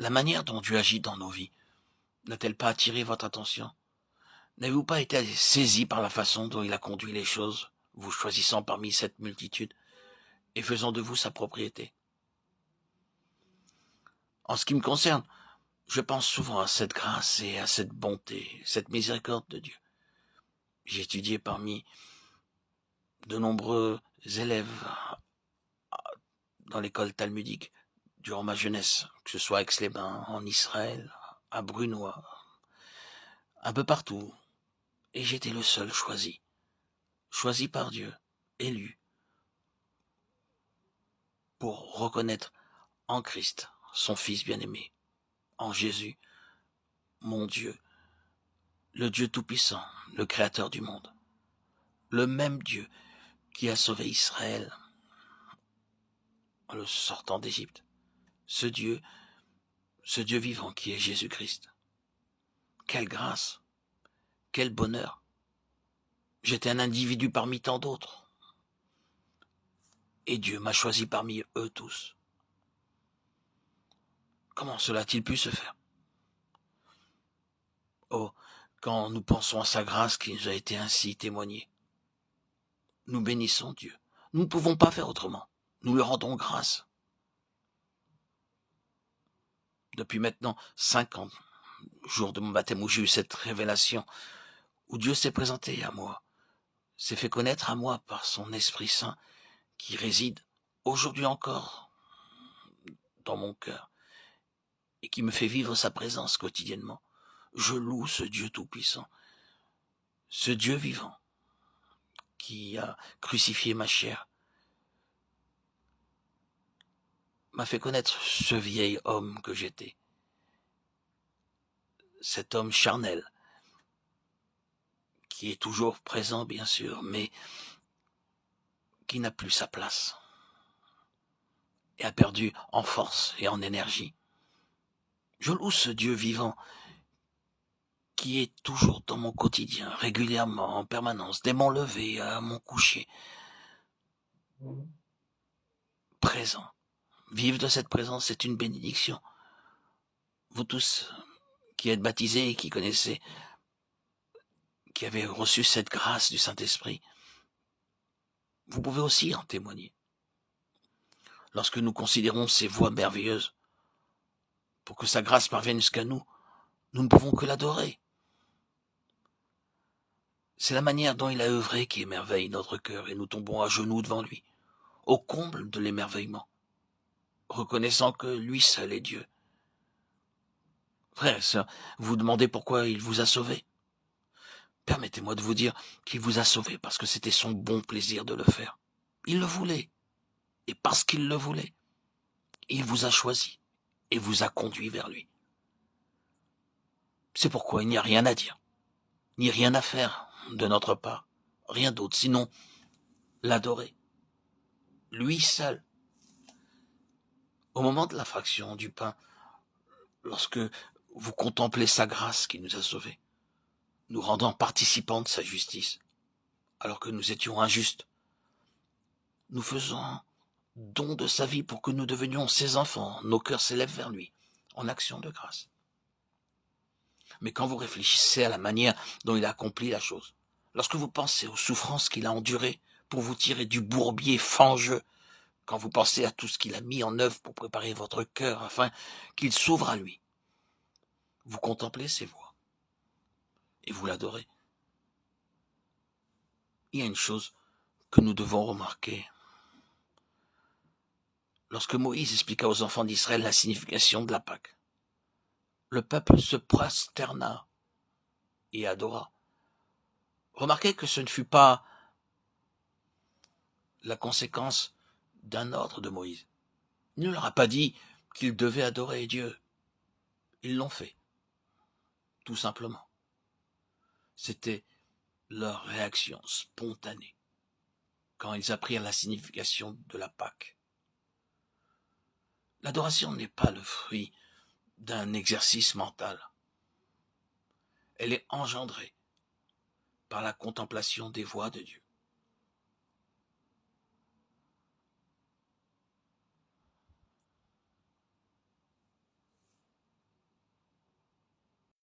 La manière dont Dieu agit dans nos vies n'a-t-elle pas attiré votre attention? N'avez-vous pas été saisi par la façon dont il a conduit les choses, vous choisissant parmi cette multitude et faisant de vous sa propriété? En ce qui me concerne, je pense souvent à cette grâce et à cette bonté, cette miséricorde de Dieu. J'ai étudié parmi de nombreux élèves dans l'école talmudique durant ma jeunesse, que ce soit à Aix-les-Bains, en Israël, à Brunois, un peu partout. Et j'étais le seul choisi par Dieu, élu, pour reconnaître en Christ, son Fils bien-aimé, en Jésus, mon Dieu, le Dieu Tout-Puissant, le Créateur du monde, le même Dieu qui a sauvé Israël en le sortant d'Égypte, ce Dieu vivant qui est Jésus-Christ. Quelle grâce, quel bonheur. J'étais un individu parmi tant d'autres, et Dieu m'a choisi parmi eux tous. Comment cela a-t-il pu se faire? Oh, quand nous pensons à sa grâce qui nous a été ainsi témoignée, nous bénissons Dieu. Nous ne pouvons pas faire autrement. Nous lui rendons grâce. Depuis maintenant 5 ans, jour de mon baptême où j'ai eu cette révélation, où Dieu s'est présenté à moi, s'est fait connaître à moi par son Esprit Saint qui réside aujourd'hui encore dans mon cœur et qui me fait vivre sa présence quotidiennement. Je loue ce Dieu tout-puissant, ce Dieu vivant qui a crucifié ma chair, m'a fait connaître ce vieil homme que j'étais, cet homme charnel, qui est toujours présent bien sûr, mais qui n'a plus sa place et a perdu en force et en énergie. Je loue ce Dieu vivant qui est toujours dans mon quotidien, régulièrement, en permanence, dès mon lever à mon coucher, présent. Vivre de cette présence, c'est une bénédiction. Vous tous qui êtes baptisés et qui connaissez, qui avez reçu cette grâce du Saint-Esprit, vous pouvez aussi en témoigner. Lorsque nous considérons ces voies merveilleuses, pour que sa grâce parvienne jusqu'à nous, nous ne pouvons que l'adorer. C'est la manière dont il a œuvré qui émerveille notre cœur et nous tombons à genoux devant lui, au comble de l'émerveillement, reconnaissant que lui seul est Dieu. Frères et sœurs, vous vous demandez pourquoi il vous a sauvés. Permettez-moi de vous dire qu'il vous a sauvés parce que c'était son bon plaisir de le faire. Il le voulait. Et parce qu'il le voulait, il vous a choisi et vous a conduit vers lui. C'est pourquoi il n'y a rien à dire, ni rien à faire de notre part, rien d'autre, sinon l'adorer. Lui seul. Au moment de la fraction du pain, lorsque vous contemplez sa grâce qui nous a sauvés, nous rendant participants de sa justice, alors que nous étions injustes, nous faisons don de sa vie pour que nous devenions ses enfants, nos cœurs s'élèvent vers lui, en action de grâce. Mais quand vous réfléchissez à la manière dont il a accompli la chose, lorsque vous pensez aux souffrances qu'il a endurées pour vous tirer du bourbier fangeux, quand vous pensez à tout ce qu'il a mis en œuvre pour préparer votre cœur afin qu'il s'ouvre à lui, vous contemplez ses voies et vous l'adorez. Il y a une chose que nous devons remarquer. Lorsque Moïse expliqua aux enfants d'Israël la signification de la Pâque, le peuple se prosterna et adora. Remarquez que ce ne fut pas la conséquence d'un ordre de Moïse. Il ne leur a pas dit qu'ils devaient adorer Dieu. Ils l'ont fait, tout simplement. C'était leur réaction spontanée quand ils apprirent la signification de la Pâque. L'adoration n'est pas le fruit d'un exercice mental. Elle est engendrée par la contemplation des voies de Dieu.